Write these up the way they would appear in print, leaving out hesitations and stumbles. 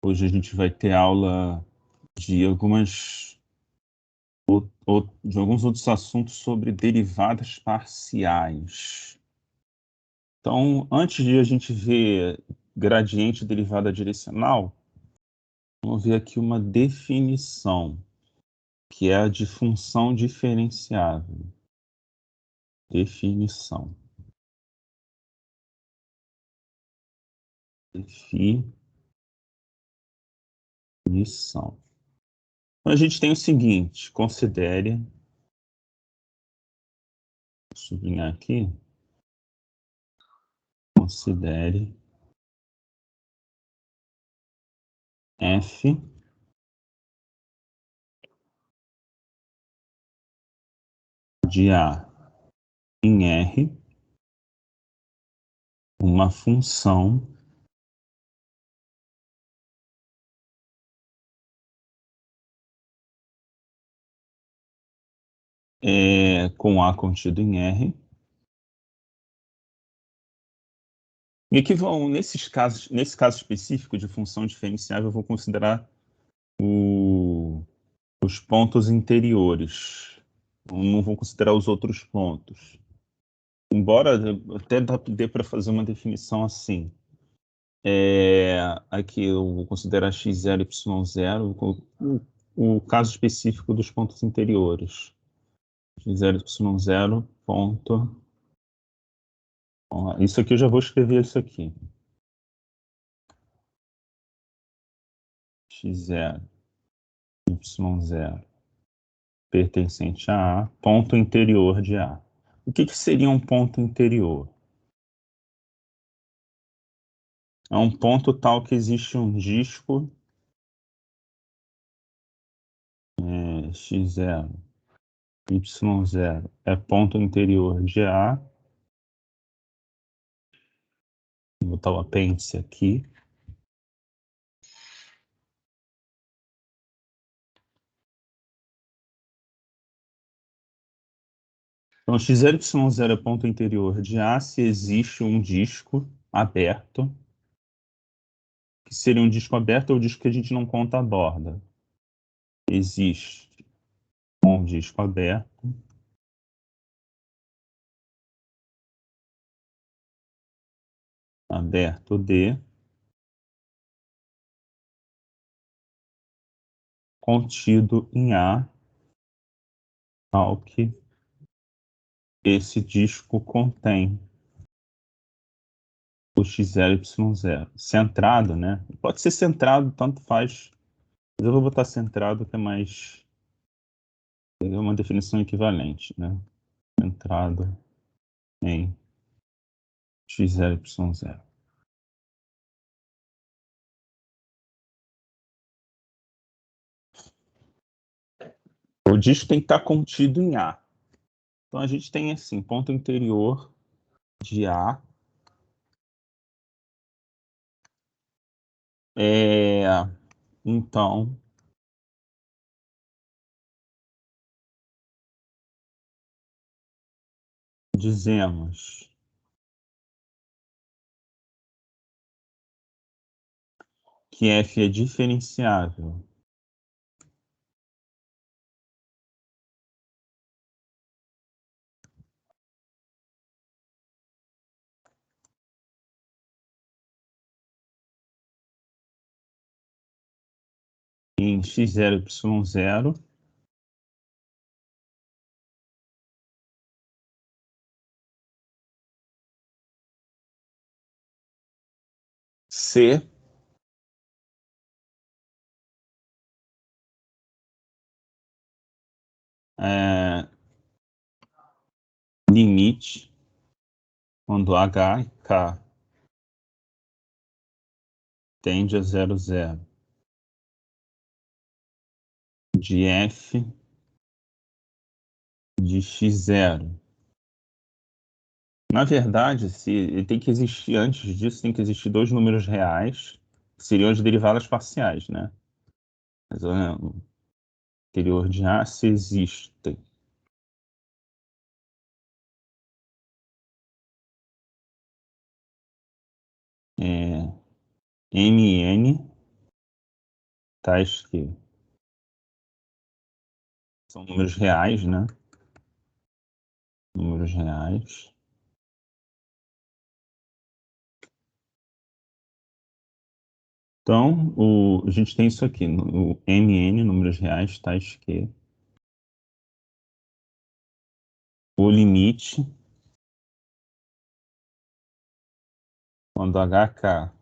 Hoje a gente vai ter aula de de alguns outros assuntos sobre derivadas parciais. Então, antes de a gente ver gradiente e derivada direcional, vamos ver aqui uma definição, que é a de função diferenciável. Definição. Definição. Então, a gente tem o seguinte, considere, vou sublinhar aqui, considere f de A em R uma função com A contido em R. E aqui vão, nesse caso específico de função diferenciável, eu vou considerar os pontos interiores. Eu não vou considerar os outros pontos. Embora até dê para fazer uma definição assim. Aqui eu vou considerar x0 e y0, o caso específico dos pontos interiores. x0 e y0, ponto. Isso aqui eu já vou escrever isso aqui. x0, y0, pertencente a A, ponto interior de A. O que seria um ponto interior? É um ponto tal que existe um disco x0, y0 é ponto interior de A. Vou botar o apêndice aqui. Então, x0 e y0 é ponto interior de A se existe um disco aberto. Que seria um disco aberto é o disco que a gente não conta a borda. Existe um disco aberto D contido em A, ao que esse disco contém o x0 e y0. Centrado, né? Pode ser centrado, tanto faz. Mas eu vou botar centrado, que é mais... É uma definição equivalente, né? Centrado em x0 e y0. O disco tem que estar contido em A. Então a gente tem assim, ponto interior de A. Então, dizemos que f é diferenciável em x0 e y0 se limite quando h e k tende a 0, 0 de f de x0. Na verdade, se tem que existir, antes disso, tem que existir dois números reais, que seriam as derivadas parciais, né? Mas o interior de A, se existem mn tais que são números reais, né? Números reais. Então, a gente tem isso aqui, o MN, números reais, tais que o limite, quando HK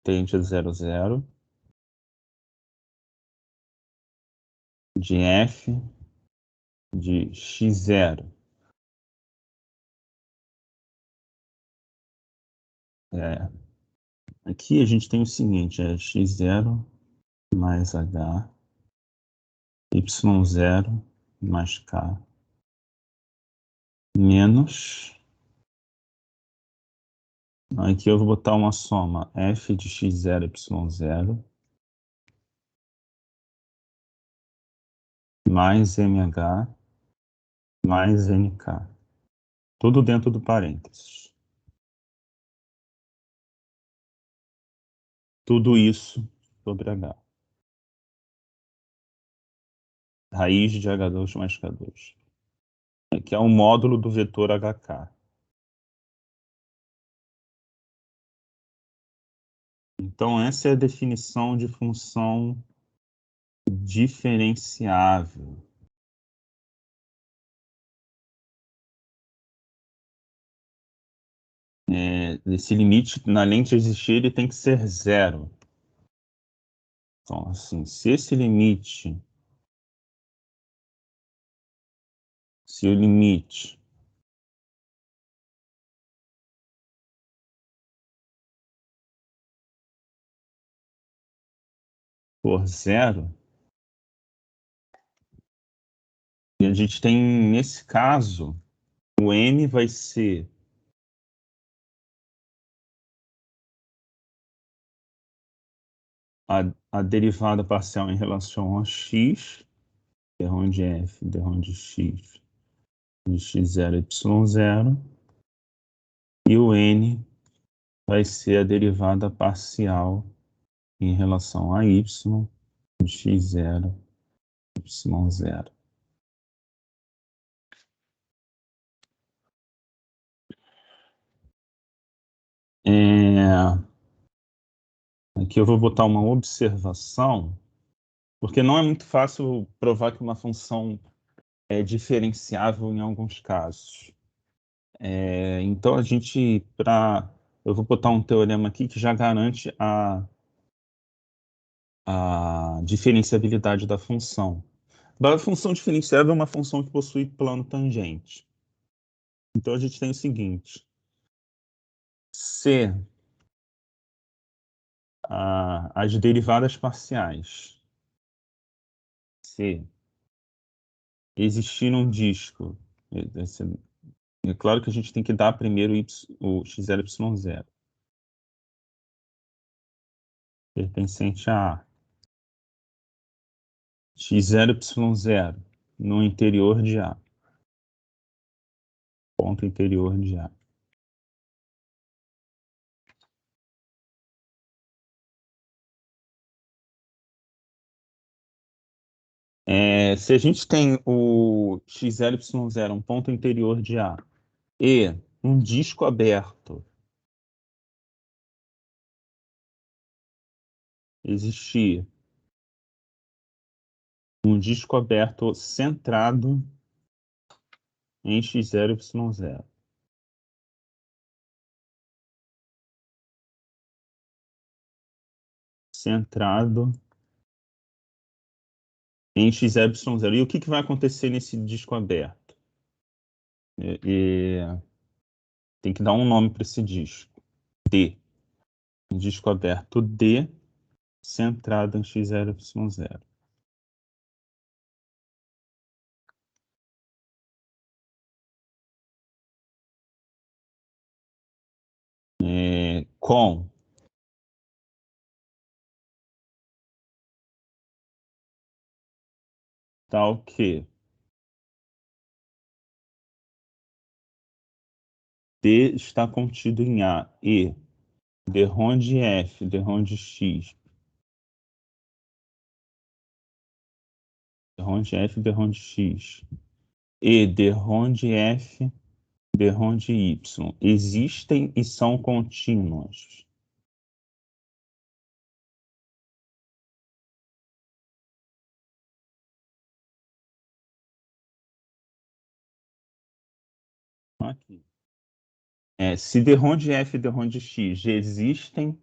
tende a 0,0, de F de x0. Aqui a gente tem o seguinte, é x0 mais h, y0 mais k, menos, aqui eu vou botar uma soma, f de x0, y0, mais mh, mais nk, tudo dentro do parênteses. Tudo isso sobre h. Raiz de h2 mais k2. Que é o módulo do vetor hk. Então, essa é a definição de função diferenciável. Esse limite, na lente existir, ele tem que ser zero. Então, assim, se o limite for zero, e a gente tem, nesse caso, o m vai ser a derivada parcial em relação a x, derrom de f, derrom de x, de x0, y0, e o n vai ser a derivada parcial em relação a y, de x0, y0. Aqui eu vou botar uma observação, porque não é muito fácil provar que uma função é diferenciável em alguns casos. Então eu vou botar um teorema aqui que já garante a diferenciabilidade da função. A função diferenciável é uma função que possui plano tangente. Então a gente tem o seguinte: se as derivadas parciais, se existir um disco, é claro que a gente tem que dar primeiro o x0, y0, pertencente a x0, y0, no interior de A, ponto interior de A. Se a gente tem o x0, y0, um ponto interior de A, e um disco aberto, existir um disco aberto centrado em x0, y0. Centrado em x0, y0. E o que vai acontecer nesse disco aberto? Tem que dar um nome para esse disco. D. Um disco aberto D, centrado em x0, y0. Com tal que D está contido em A e derrom de F, derrom de X derrom de f, derrom de x, e derrom de f, derrom de y, existem e são contínuas. Aqui. Se derrom de f e derrom de x existem,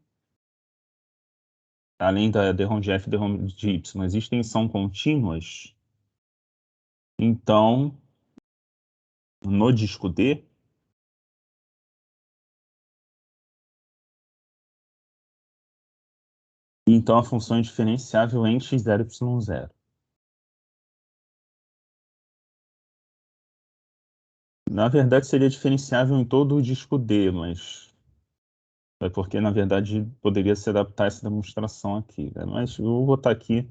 além da derrom de f e derrom de y, existem e são contínuas, então, no disco D, então a função é diferenciável em x0, y0. Na verdade, seria diferenciável em todo o disco D, mas é porque, na verdade, poderia se adaptar essa demonstração aqui, né? Mas eu vou botar aqui,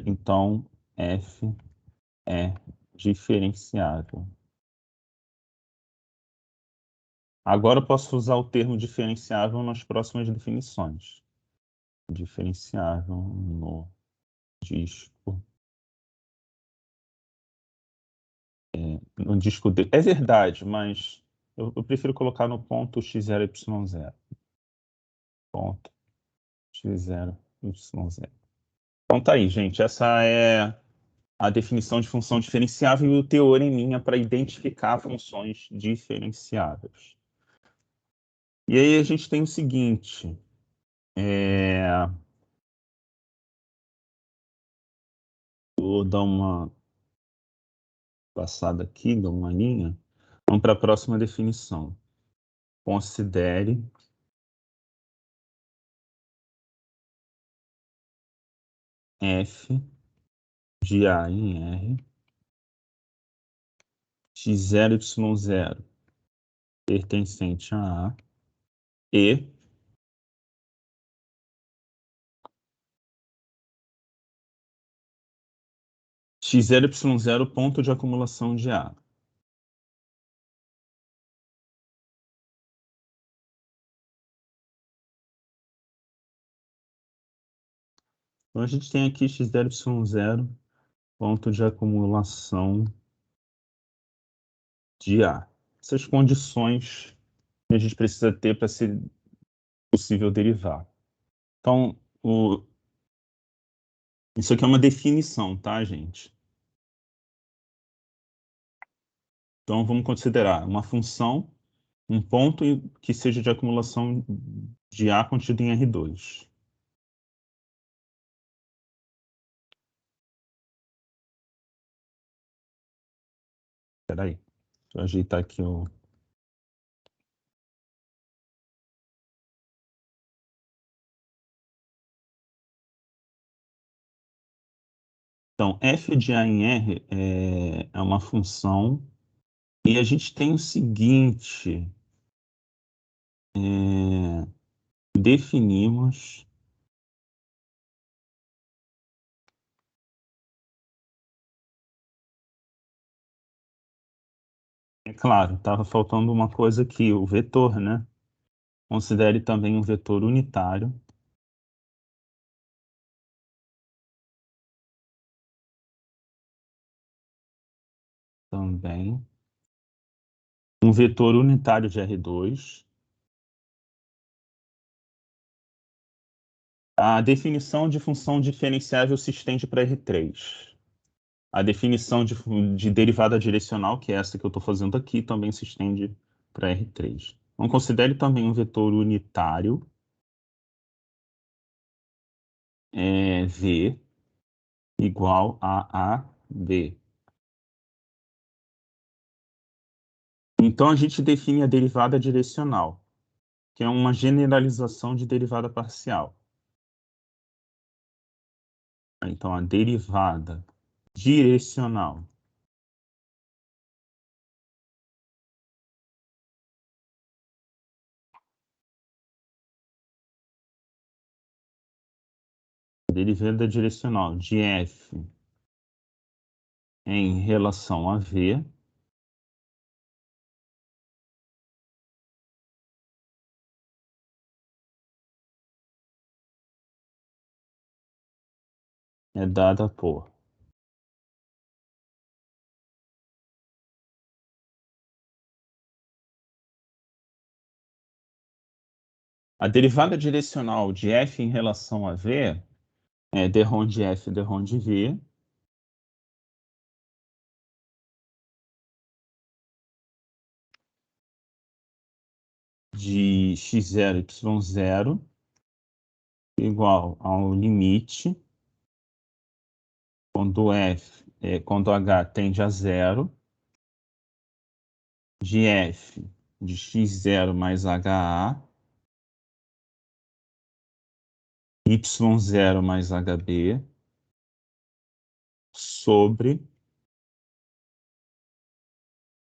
então, f é diferenciável. Agora eu posso usar o termo diferenciável nas próximas definições. Diferenciável no disco, no disco D. É verdade, mas eu prefiro colocar no ponto x0, y0. Ponto x0, y0. Então tá aí, gente. Essa é a definição de função diferenciável e o teoreminha para identificar funções diferenciáveis. E aí a gente tem o seguinte. Vou dar uma passada aqui, dar uma linha. Vamos para a próxima definição. Considere f de A em R, x0, y0 pertencente a A, e x0, y0 ponto de acumulação de A. Então a gente tem aqui x0, y0 ponto de acumulação de A. Essas condições que a gente precisa ter para ser possível derivar. Então, isso aqui é uma definição, tá, gente? Então, vamos considerar uma função, um ponto que seja de acumulação de A contido em R2. Espera aí, deixa eu ajeitar aqui o... Então, f de A em R é uma função e a gente tem o seguinte, definimos... É claro, estava faltando uma coisa aqui, o vetor, né? Considere também um vetor unitário. Também. Um vetor unitário de R2. A definição de função diferenciável se estende para R3. A definição de derivada direcional, que é essa que eu estou fazendo aqui, também se estende para R3. Então, considere também um vetor unitário, V, igual a AB. Então, a gente define a derivada direcional, que é uma generalização de derivada parcial. Então, a derivada direcional derivada direcional de f em relação a v é dada por A derivada direcional de f em relação a v é derrom de f derrom de v de x0, y0 igual ao limite quando h tende a zero, de f de x0 mais HA, y0 mais HB, sobre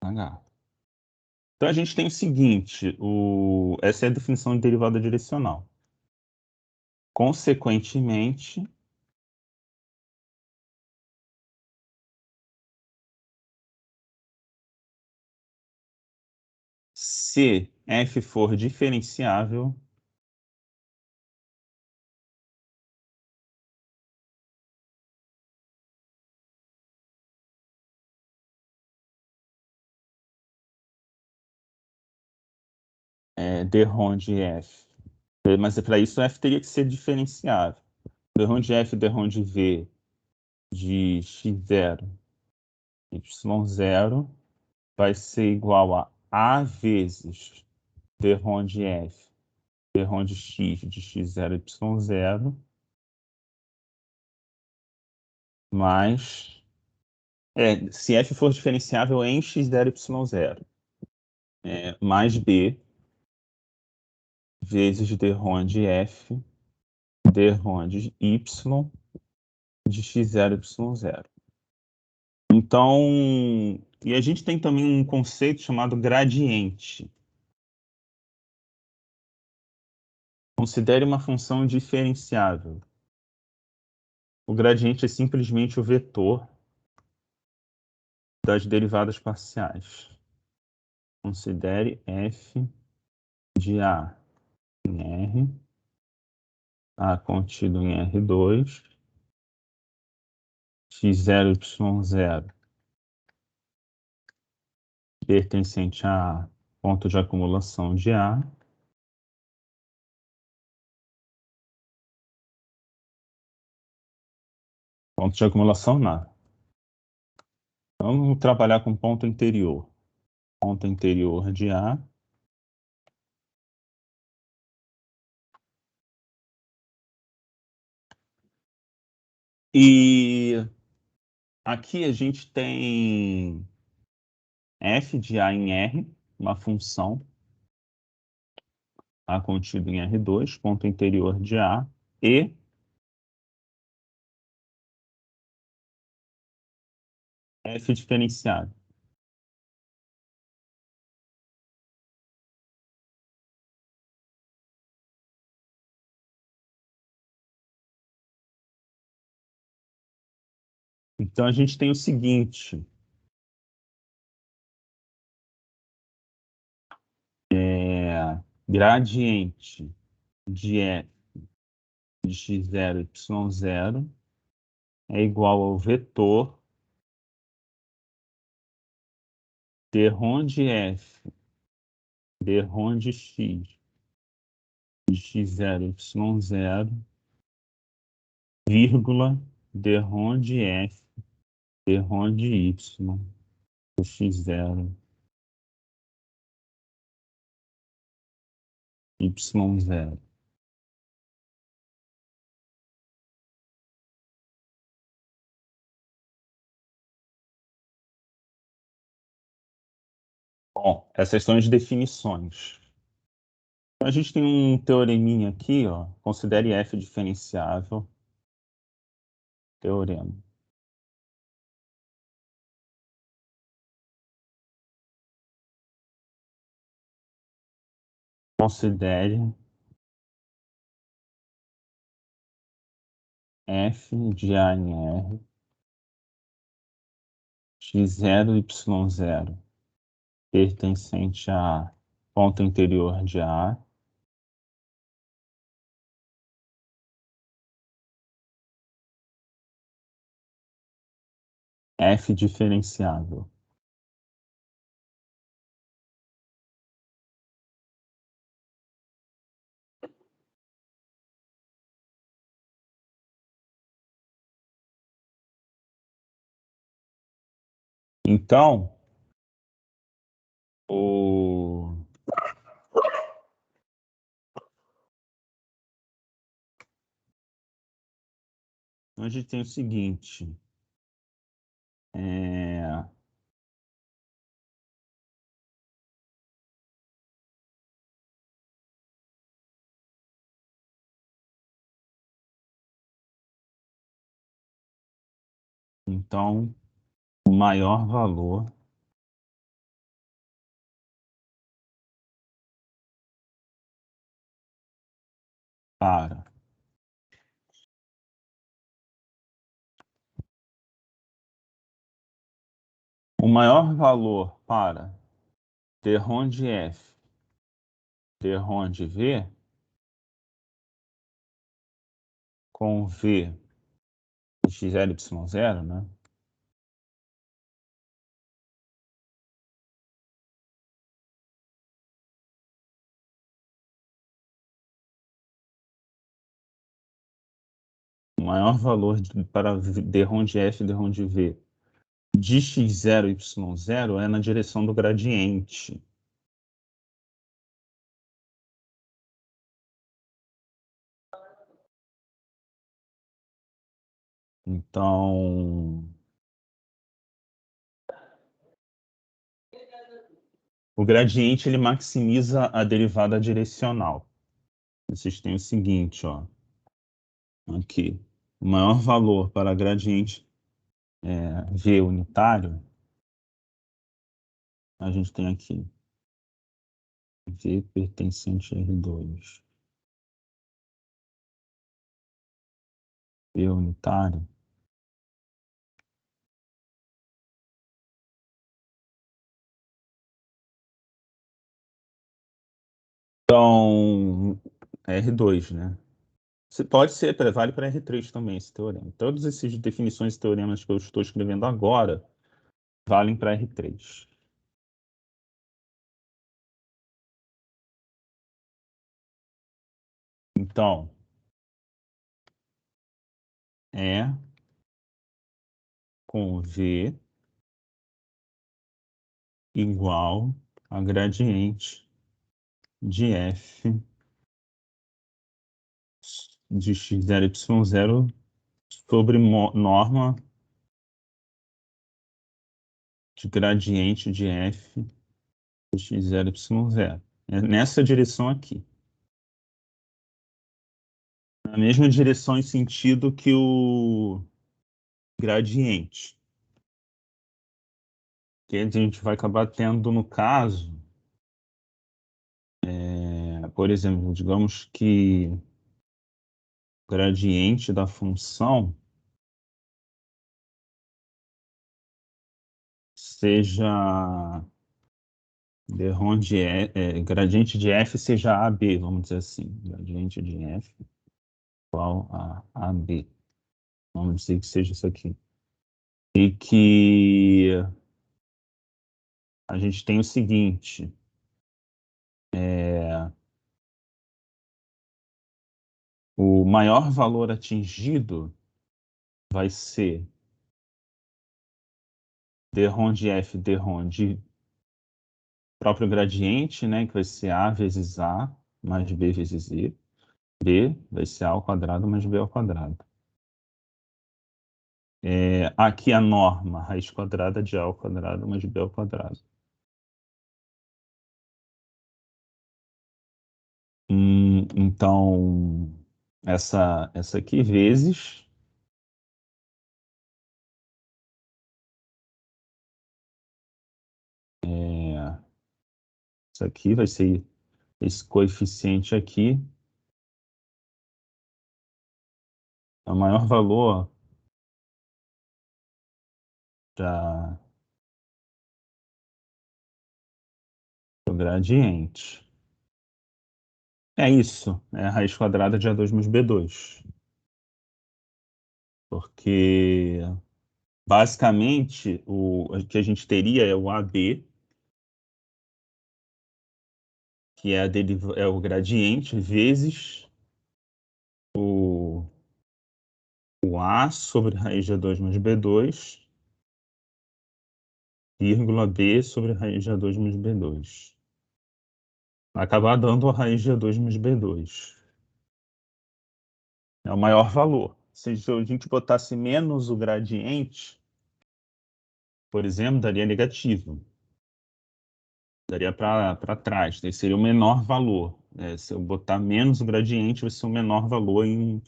H. Então a gente tem o seguinte, essa é a definição de derivada direcional. Consequentemente, se f for diferenciável, derrom de f. Mas para isso f teria que ser diferenciável. Derrom de f, derrom de v de x0, y0 vai ser igual a vezes derrom de f, derrom de x de x0, y0, mais... se f for diferenciável em x0, y0, mais b vezes derrom de f, derrom de y de x0, y0. Então, e a gente tem também um conceito chamado gradiente. Considere uma função diferenciável. O gradiente é simplesmente o vetor das derivadas parciais. Considere f de A em R, A contido em R2, x0, y0 pertencente a ponto de acumulação de A, ponto de acumulação não. Então, vamos trabalhar com ponto interior. Ponto interior de A. E aqui a gente tem f de A em R, uma função A contido em R2, ponto interior de A, e f diferenciado. Então a gente tem o seguinte, gradiente de f de x0, y0 é igual ao vetor derrom de f, derrom de x, de x0, y0, vírgula, derrom de f, derrom de y, de x0, y0. Bom, essas são as definições. Então, a gente tem um teoreminha aqui, ó. Considere f diferenciável. Teorema. Considere f de A em R, x0, y0, pertencente a ponto interior de A, f diferenciável. Então, o... a gente tem o seguinte. Então, o maior valor para o maior valor para derrom de F, derrom de V, com V de x0, y0, né? O maior valor para derrom de F e derrom de V de x0 e y0 é na direção do gradiente. Então, o gradiente ele maximiza a derivada direcional. Vocês têm o seguinte, ó, aqui. O maior valor para gradiente V unitário, a gente tem aqui V pertencente a R2. V unitário. Então, R2, né? Pode ser, vale para R3 também esse teorema. Todas essas definições e teoremas que eu estou escrevendo agora valem para R3. Então, E com V igual a gradiente de F de x0, y0 sobre norma de gradiente de F de x0, y0. É nessa direção aqui. Na mesma direção e sentido que o gradiente. Que a gente vai acabar tendo no caso, por exemplo, digamos que o gradiente da função seja derrom de gradiente de f seja AB, vamos dizer assim, gradiente de f igual a AB, vamos dizer que seja isso aqui. E que a gente tem o seguinte, o maior valor atingido vai ser derrom de f, derrom de próprio gradiente, né, que vai ser A vezes A mais B vezes E. B vai ser A ao quadrado mais B ao quadrado. Aqui a norma, raiz quadrada de A ao quadrado mais B ao quadrado. Então, essa aqui vezes isso aqui vai ser esse coeficiente aqui. É o maior valor do gradiente. É isso, é a raiz quadrada de A2 mais B2. Porque, basicamente, o que a gente teria é o AB, que é o gradiente, vezes o A sobre raiz de A2 mais B2, vírgula B sobre a raiz de A2 menos B2. Vai acabar dando a raiz de A2 menos B2. É o maior valor. Se a gente botasse menos o gradiente, por exemplo, daria negativo. Daria para trás. Daí seria o menor valor. Se eu botar menos o gradiente, vai ser o menor valor em...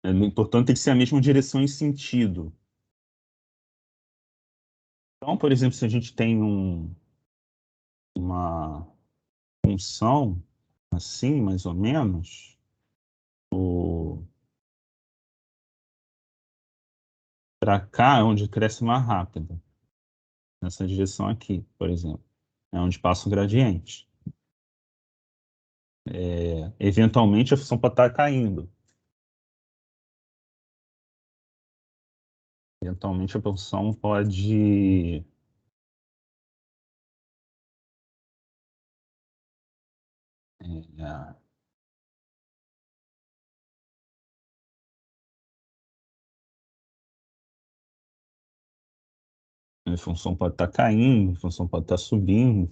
O importante tem que ser a mesma direção em sentido. Então, por exemplo, se a gente tem uma função assim, mais ou menos, para cá é onde cresce mais rápido. Nessa direção aqui, por exemplo. É onde passa o gradiente. Eventualmente, a função pode estar caindo. Eventualmente, a função pode... É, a função pode estar caindo, a função pode estar subindo.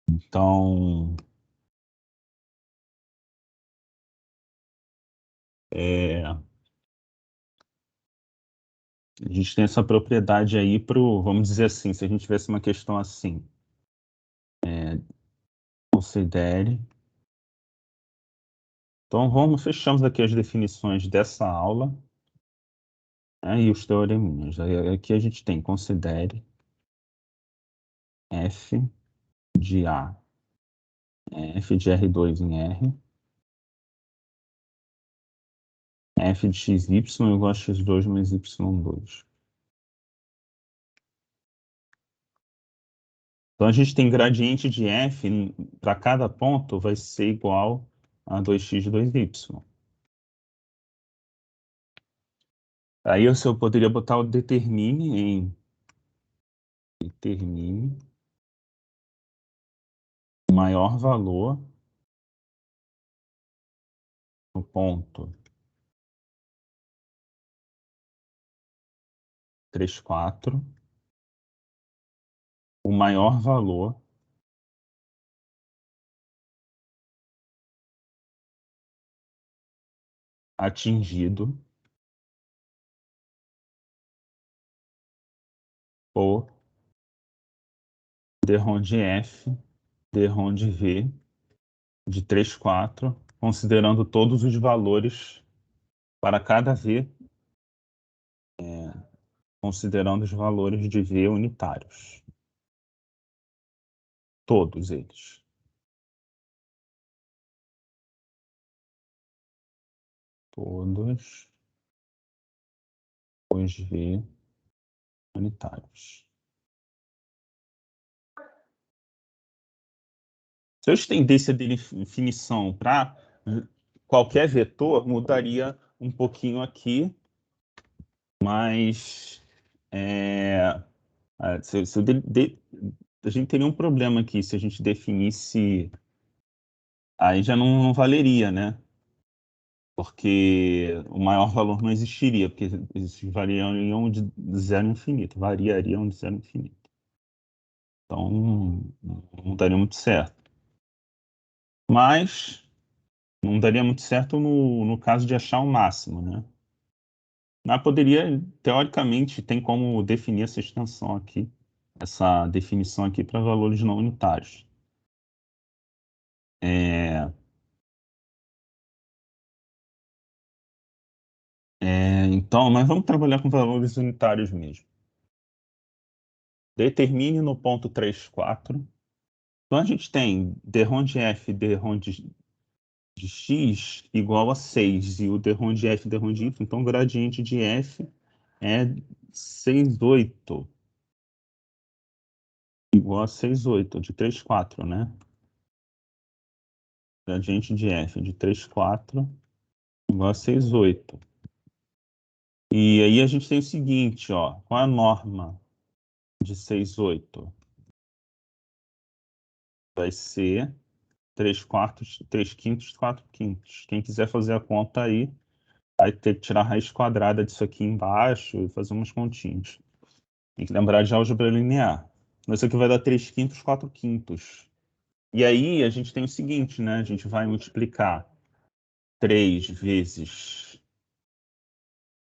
Então, a gente tem essa propriedade aí para vamos dizer assim, se a gente tivesse uma questão assim, considere. Então, fechamos aqui as definições dessa aula, né, e os teoreminhas. Aí, aqui a gente tem, considere f de A, f de R2 em R, f de xy igual a x2 mais y2. Então, a gente tem gradiente de f para cada ponto vai ser igual a 2x de 2y. Aí eu poderia botar o determine em determine o maior valor no ponto 3, 4, o maior valor atingido por derrom de f, derrom de v de 3, 4, considerando todos os valores para cada v, considerando os valores de v unitários. Todos eles. Todos os v unitários. Se eu estendesse a definição para qualquer vetor, mudaria um pouquinho aqui, mas a gente teria um problema aqui se a gente definisse, aí já não valeria, né? Porque o maior valor não existiria, porque eles variariam de zero a infinito, variariam de zero a infinito. Então, não daria muito certo. Mas não daria muito certo no caso de achar o máximo, né? Mas poderia, teoricamente, tem como definir essa extensão aqui, essa definição aqui para valores não unitários. Então, mas vamos trabalhar com valores unitários mesmo. Determine no ponto 3, 4. Então, a gente tem derrom de f, derrom de x igual a 6, e o derrom de f, derrom de y, então o gradiente de f é 6, 8. Igual a 6, 8, de 3, 4, né? Gradiente de f de 3, 4 igual a 6, 8. E aí a gente tem o seguinte, ó, qual é a norma de 6, 8? Vai ser 3 quartos, 3 quintos, 4 quintos. Quem quiser fazer a conta aí, vai ter que tirar a raiz quadrada disso aqui embaixo e fazer umas continhas. Tem que lembrar de álgebra linear. Isso aqui vai dar 3 quintos, 4 quintos. E aí a gente tem o seguinte, né? A gente vai multiplicar 3 vezes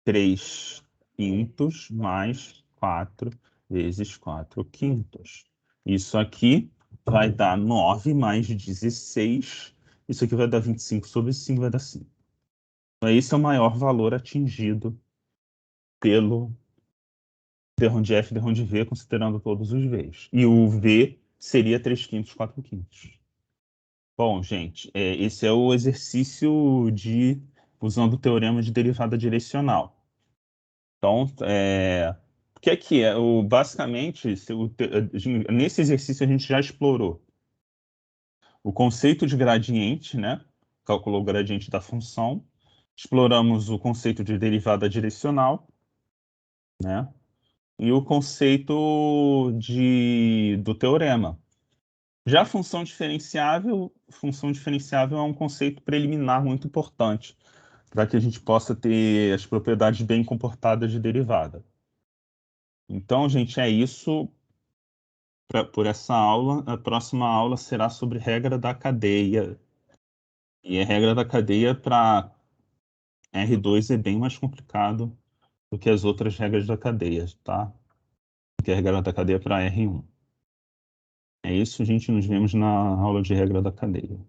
3 quintos mais 4 vezes 4 quintos. Isso aqui vai dar 9 mais 16. Isso aqui vai dar 25 sobre 5 vai dar 5. Então, esse é o maior valor atingido pelo derrom de F e derrom de V, considerando todos os Vs. E o V seria 3 quintos, 4 quintos. Bom, gente, esse é o exercício usando o teorema de derivada direcional. Então, o que é? Basicamente, nesse exercício a gente já explorou o conceito de gradiente, né? Calculou o gradiente da função. Exploramos o conceito de derivada direcional, né? E o conceito do teorema. Já a função diferenciável é um conceito preliminar muito importante para que a gente possa ter as propriedades bem comportadas de derivada. Então, gente, é isso por essa aula. A próxima aula será sobre regra da cadeia. E a regra da cadeia para R2 é bem mais complicado do que as outras regras da cadeia, tá? Do que a regra da cadeia para R1. É isso, gente. Nos vemos na aula de regra da cadeia.